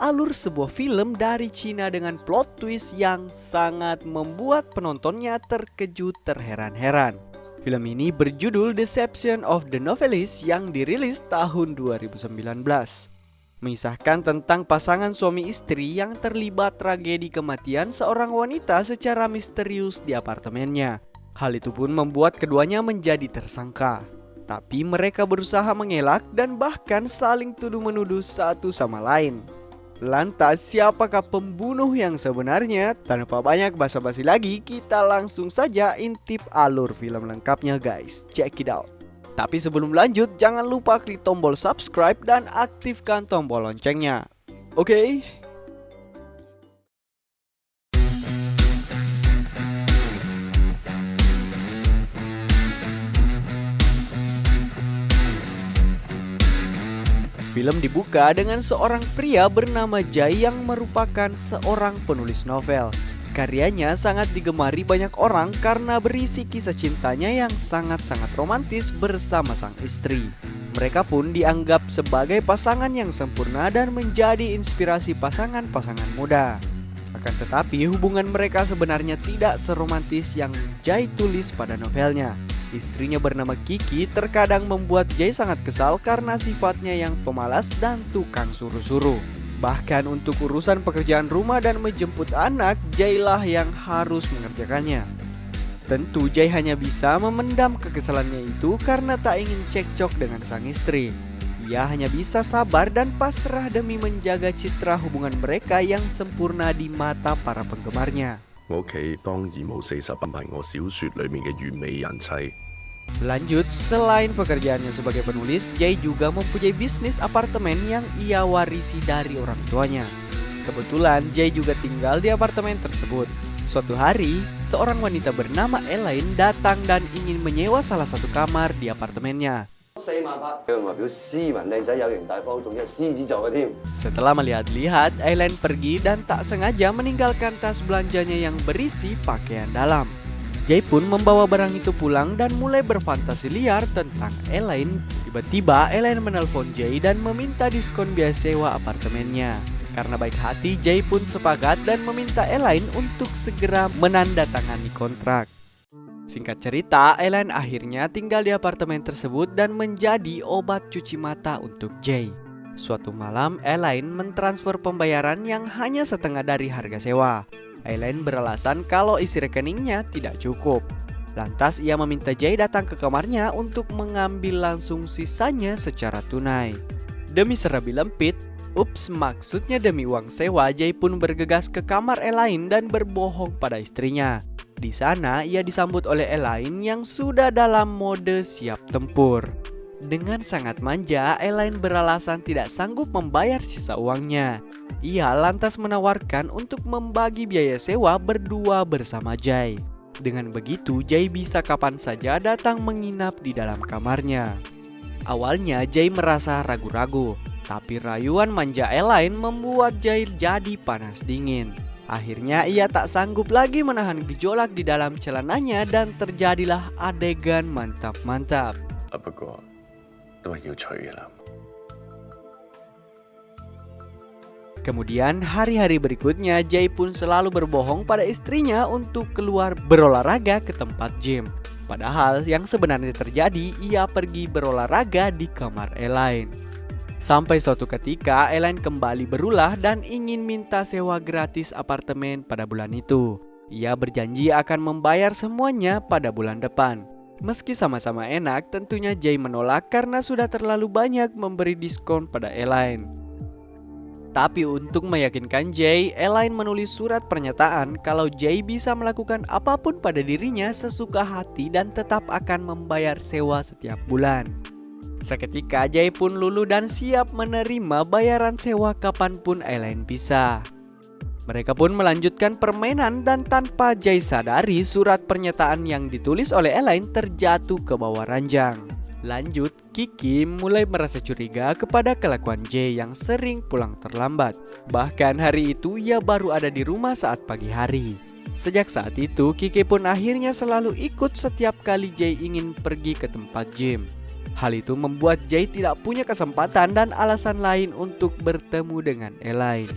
alur sebuah film dari Cina dengan plot twist yang sangat membuat penontonnya terkejut terheran-heran. Film ini berjudul Deception of the Novelist yang dirilis tahun 2019. Mengisahkan tentang pasangan suami istri yang terlibat tragedi kematian seorang wanita secara misterius di apartemennya. Hal itu pun membuat keduanya menjadi tersangka. Tapi mereka berusaha mengelak dan bahkan saling tuduh-menuduh satu sama lain. Lantas siapakah pembunuh yang sebenarnya? Tanpa banyak basa-basi lagi, kita langsung saja intip alur film lengkapnya guys. Check it out. Tapi sebelum lanjut, jangan lupa klik tombol subscribe dan aktifkan tombol loncengnya. Oke? Film dibuka dengan seorang pria bernama Jai yang merupakan seorang penulis novel. Karyanya sangat digemari banyak orang karena berisi kisah cintanya yang sangat-sangat romantis bersama sang istri. Mereka pun dianggap sebagai pasangan yang sempurna dan menjadi inspirasi pasangan-pasangan muda. Akan tetapi hubungan mereka sebenarnya tidak seromantis yang Jai tulis pada novelnya. Istrinya bernama Kiki terkadang membuat Jai sangat kesal karena sifatnya yang pemalas dan tukang suruh-suruh. Bahkan untuk urusan pekerjaan rumah dan menjemput anak, Jai lah yang harus mengerjakannya. Tentu Jai hanya bisa memendam kekesalannya itu karena tak ingin cekcok dengan sang istri. Ia hanya bisa sabar dan pasrah demi menjaga citra hubungan mereka yang sempurna di mata para penggemarnya. Lanjut, selain pekerjaannya sebagai penulis, Jai juga mempunyai bisnis apartemen yang ia warisi dari orang tuanya. Kebetulan Jai juga tinggal di apartemen tersebut. Suatu hari, seorang wanita bernama Elaine datang dan ingin menyewa salah satu kamar di apartemennya. Setelah melihat-lihat, Elaine pergi dan tak sengaja meninggalkan tas belanjanya yang berisi pakaian dalam. Jai pun membawa barang itu pulang dan mulai berfantasi liar tentang Elaine. Tiba-tiba Elaine menelpon Jai dan meminta diskon biaya sewa apartemennya. Karena baik hati, Jai pun sepakat dan meminta Elaine untuk segera menandatangani kontrak. Singkat cerita, Elaine akhirnya tinggal di apartemen tersebut dan menjadi obat cuci mata untuk Jai. Suatu malam, Elaine mentransfer pembayaran yang hanya setengah dari harga sewa. Elaine beralasan kalau isi rekeningnya tidak cukup. Lantas ia meminta Jai datang ke kamarnya untuk mengambil langsung sisanya secara tunai. Demi serabi lempit, maksudnya demi uang sewa, Jai pun bergegas ke kamar Elaine dan berbohong pada istrinya. Di sana ia disambut oleh Elaine yang sudah dalam mode siap tempur. Dengan sangat manja, Elaine beralasan tidak sanggup membayar sisa uangnya. Ia lantas menawarkan untuk membagi biaya sewa berdua bersama Jai. Dengan begitu, Jai bisa kapan saja datang menginap di dalam kamarnya. Awalnya Jai merasa ragu-ragu, tapi rayuan manja Elaine membuat Jai jadi panas dingin. Akhirnya ia tak sanggup lagi menahan gejolak di dalam celananya dan terjadilah adegan mantap-mantap. Kemudian hari-hari berikutnya Jai pun selalu berbohong pada istrinya untuk keluar berolahraga ke tempat gym. Padahal yang sebenarnya terjadi, ia pergi berolahraga di kamar Elaine. Sampai suatu ketika Elaine kembali berulah dan ingin minta sewa gratis apartemen pada bulan itu. Ia berjanji akan membayar semuanya pada bulan depan. Meski sama-sama enak, tentunya Jai menolak karena sudah terlalu banyak memberi diskon pada Elaine. Tapi untuk meyakinkan Jai, Elaine menulis surat pernyataan kalau Jai bisa melakukan apapun pada dirinya sesuka hati dan tetap akan membayar sewa setiap bulan. Seketika Jai pun luluh dan siap menerima bayaran sewa kapanpun Elaine bisa. Mereka pun melanjutkan permainan dan tanpa Jai sadari surat pernyataan yang ditulis oleh Elaine terjatuh ke bawah ranjang. Lanjut, Kiki mulai merasa curiga kepada kelakuan Jai yang sering pulang terlambat. Bahkan hari itu ia baru ada di rumah saat pagi hari. Sejak saat itu, Kiki pun akhirnya selalu ikut setiap kali Jai ingin pergi ke tempat gym. Hal itu membuat Jay tidak punya kesempatan dan alasan lain untuk bertemu dengan Elaine.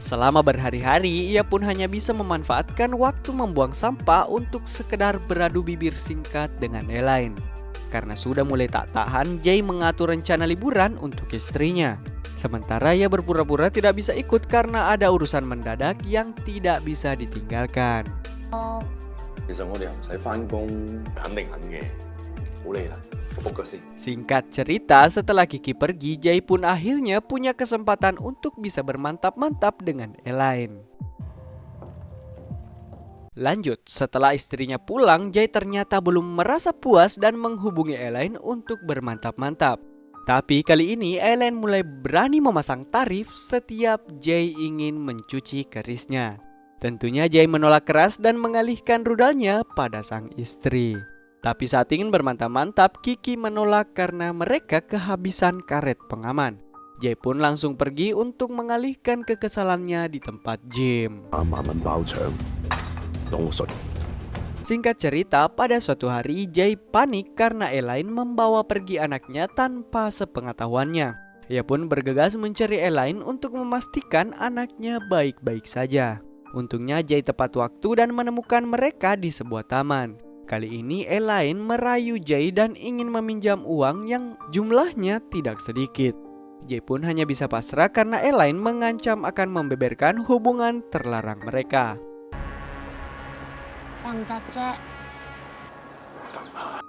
Selama berhari-hari, ia pun hanya bisa memanfaatkan waktu membuang sampah untuk sekedar beradu bibir singkat dengan Elaine. Karena sudah mulai tak tahan, Jay mengatur rencana liburan untuk istrinya. Sementara ia berpura-pura tidak bisa ikut karena ada urusan mendadak yang tidak bisa ditinggalkan. Singkat cerita, setelah Kiki pergi, Jay pun akhirnya punya kesempatan untuk bisa bermantap-mantap dengan Elaine. Lanjut, setelah istrinya pulang, Jay ternyata belum merasa puas dan menghubungi Elaine untuk bermantap-mantap. Tapi kali ini Elaine mulai berani memasang tarif setiap Jay ingin mencuci kerisnya. Tentunya Jay menolak keras dan mengalihkan rudalnya pada sang istri. Tapi saat ingin bermantap-mantap, Kiki menolak karena mereka kehabisan karet pengaman. Jay pun langsung pergi untuk mengalihkan kekesalannya di tempat gym. Singkat cerita, pada suatu hari Jay panik karena Elaine membawa pergi anaknya tanpa sepengetahuannya. Ia pun bergegas mencari Elaine untuk memastikan anaknya baik-baik saja. Untungnya Jay tepat waktu dan menemukan mereka di sebuah taman. Kali ini Elaine merayu Jay dan ingin meminjam uang yang jumlahnya tidak sedikit. Jay pun hanya bisa pasrah karena Elaine mengancam akan membeberkan hubungan terlarang mereka.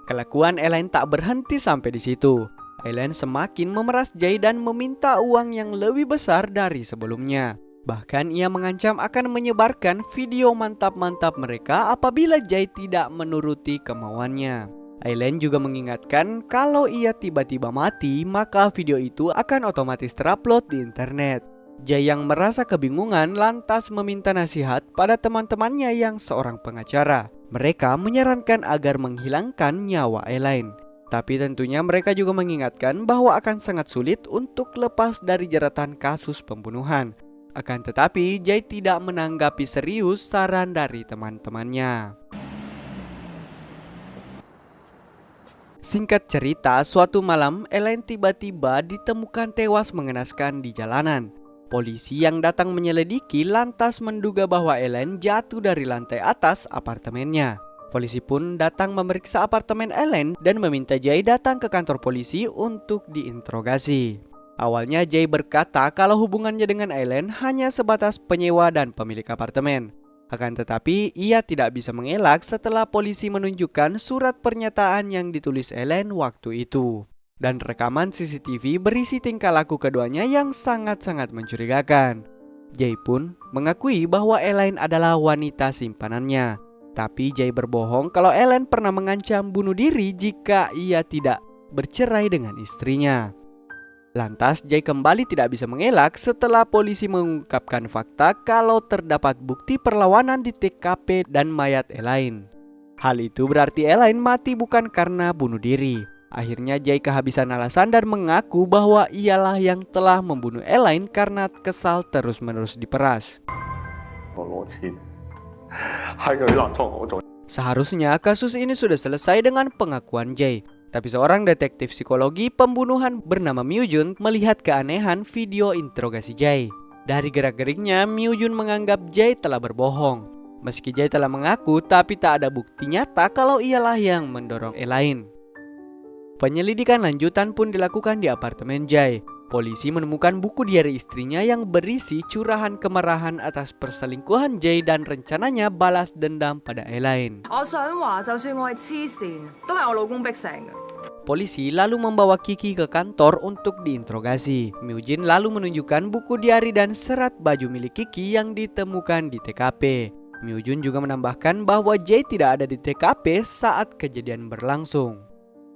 Kelakuan Elaine tak berhenti sampai di situ. Elaine semakin memeras Jay dan meminta uang yang lebih besar dari sebelumnya. Bahkan ia mengancam akan menyebarkan video mantap-mantap mereka apabila Jay tidak menuruti kemauannya. Elaine juga mengingatkan kalau ia tiba-tiba mati, maka video itu akan otomatis terupload di internet. Jay yang merasa kebingungan lantas meminta nasihat pada teman-temannya yang seorang pengacara. Mereka menyarankan agar menghilangkan nyawa Elaine. Tapi tentunya mereka juga mengingatkan bahwa akan sangat sulit untuk lepas dari jeratan kasus pembunuhan. Akan tetapi, Jay tidak menanggapi serius saran dari teman-temannya. Singkat cerita, suatu malam Elaine tiba-tiba ditemukan tewas mengenaskan di jalanan. Polisi yang datang menyelidiki lantas menduga bahwa Elaine jatuh dari lantai atas apartemennya. Polisi pun datang memeriksa apartemen Elaine dan meminta Jay datang ke kantor polisi untuk diinterogasi. Awalnya Jay berkata kalau hubungannya dengan Elaine hanya sebatas penyewa dan pemilik apartemen. Akan tetapi ia tidak bisa mengelak setelah polisi menunjukkan surat pernyataan yang ditulis Elaine waktu itu. Dan rekaman CCTV berisi tingkah laku keduanya yang sangat-sangat mencurigakan. Jay pun mengakui bahwa Elaine adalah wanita simpanannya. Tapi Jay berbohong kalau Elaine pernah mengancam bunuh diri jika ia tidak bercerai dengan istrinya. Lantas Jay kembali tidak bisa mengelak setelah polisi mengungkapkan fakta kalau terdapat bukti perlawanan di TKP dan mayat Elaine. Hal itu berarti Elaine mati bukan karena bunuh diri. Akhirnya Jay kehabisan alasan dan mengaku bahwa ialah yang telah membunuh Elaine karena kesal terus-menerus diperas. Seharusnya kasus ini sudah selesai dengan pengakuan Jay. Tapi seorang detektif psikologi pembunuhan bernama Myu Jun melihat keanehan video interogasi Jay. Dari gerak-geriknya, Myu Jun menganggap Jay telah berbohong. Meski Jay telah mengaku, tapi tak ada bukti nyata kalau ialah yang mendorong Elaine. Penyelidikan lanjutan pun dilakukan di apartemen Jay. Polisi menemukan buku diari istrinya yang berisi curahan kemarahan atas perselingkuhan Jay dan rencananya balas dendam pada Elaine. Polisi lalu membawa Kiki ke kantor untuk diinterogasi. Myu Jin lalu menunjukkan buku diari dan serat baju milik Kiki yang ditemukan di TKP. Myu Jin juga menambahkan bahwa Jay tidak ada di TKP saat kejadian berlangsung.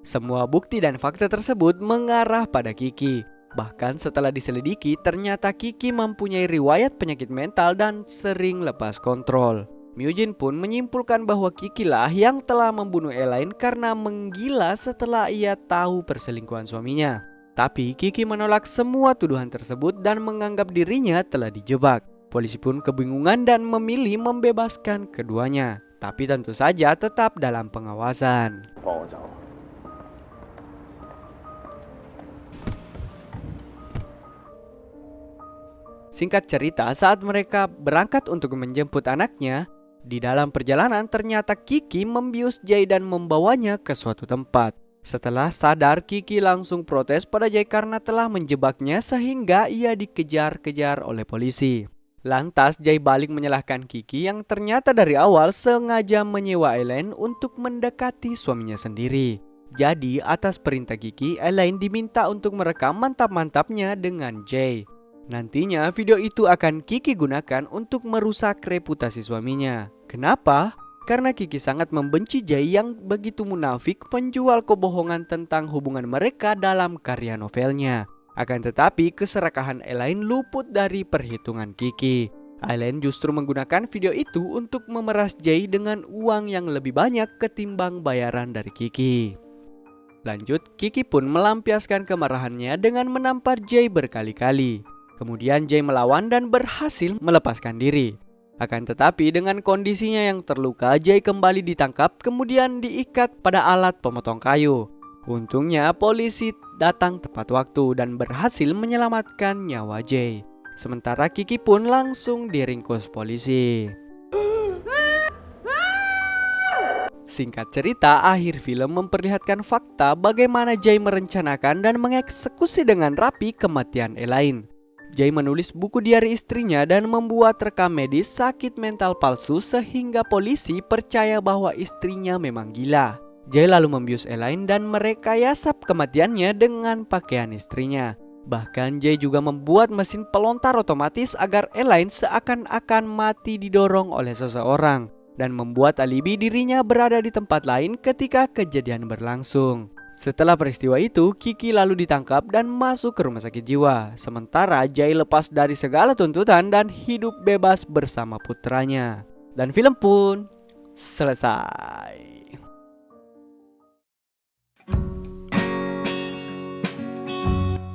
Semua bukti dan fakta tersebut mengarah pada Kiki. Bahkan setelah diselidiki, ternyata Kiki mempunyai riwayat penyakit mental dan sering lepas kontrol. Myu Jin pun menyimpulkan bahwa Kiki lah yang telah membunuh Elaine karena menggila setelah ia tahu perselingkuhan suaminya. Tapi Kiki menolak semua tuduhan tersebut dan menganggap dirinya telah dijebak. Polisi pun kebingungan dan memilih membebaskan keduanya. Tapi tentu saja tetap dalam pengawasan. Singkat cerita, saat mereka berangkat untuk menjemput anaknya, di dalam perjalanan ternyata Kiki membius Jay dan membawanya ke suatu tempat. Setelah sadar, Kiki langsung protes pada Jay karena telah menjebaknya sehingga ia dikejar-kejar oleh polisi. Lantas Jay balik menyalahkan Kiki yang ternyata dari awal sengaja menyewa Elaine untuk mendekati suaminya sendiri. Jadi atas perintah Kiki, Elaine diminta untuk merekam mantap-mantapnya dengan Jay. Nantinya video itu akan Kiki gunakan untuk merusak reputasi suaminya. Kenapa? Karena Kiki sangat membenci Jay yang begitu munafik penjual kebohongan tentang hubungan mereka dalam karya novelnya. Akan tetapi keserakahan Elaine luput dari perhitungan Kiki. Elaine justru menggunakan video itu untuk memeras Jay dengan uang yang lebih banyak ketimbang bayaran dari Kiki. Lanjut, Kiki pun melampiaskan kemarahannya dengan menampar Jay berkali-kali. Kemudian Jay melawan dan berhasil melepaskan diri. Akan tetapi dengan kondisinya yang terluka, Jay kembali ditangkap kemudian diikat pada alat pemotong kayu. Untungnya polisi datang tepat waktu dan berhasil menyelamatkan nyawa Jay. Sementara Kiki pun langsung diringkus polisi. Singkat cerita, akhir film memperlihatkan fakta bagaimana Jay merencanakan dan mengeksekusi dengan rapi kematian Elaine. Jay menulis buku diari istrinya dan membuat rekam medis sakit mental palsu sehingga polisi percaya bahwa istrinya memang gila. Jay lalu membius Elaine dan merekayasa kematiannya dengan pakaian istrinya. Bahkan Jay juga membuat mesin pelontar otomatis agar Elaine seakan-akan mati didorong oleh seseorang dan membuat alibi dirinya berada di tempat lain ketika kejadian berlangsung. Setelah peristiwa itu, Kiki lalu ditangkap dan masuk ke rumah sakit jiwa. Sementara Jay lepas dari segala tuntutan dan hidup bebas bersama putranya. Dan film pun selesai.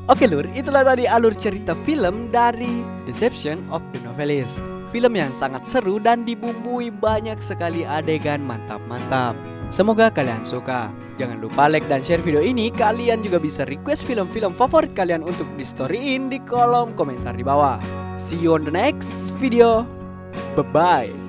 Oke lur, itulah tadi alur cerita film dari Deception of the Novelist. Film yang sangat seru dan dibumbui banyak sekali adegan mantap-mantap. Semoga kalian suka. Jangan lupa like dan share video ini. Kalian juga bisa request film-film favorit kalian untuk di storyin di kolom komentar di bawah. See you on the next video. Bye-bye.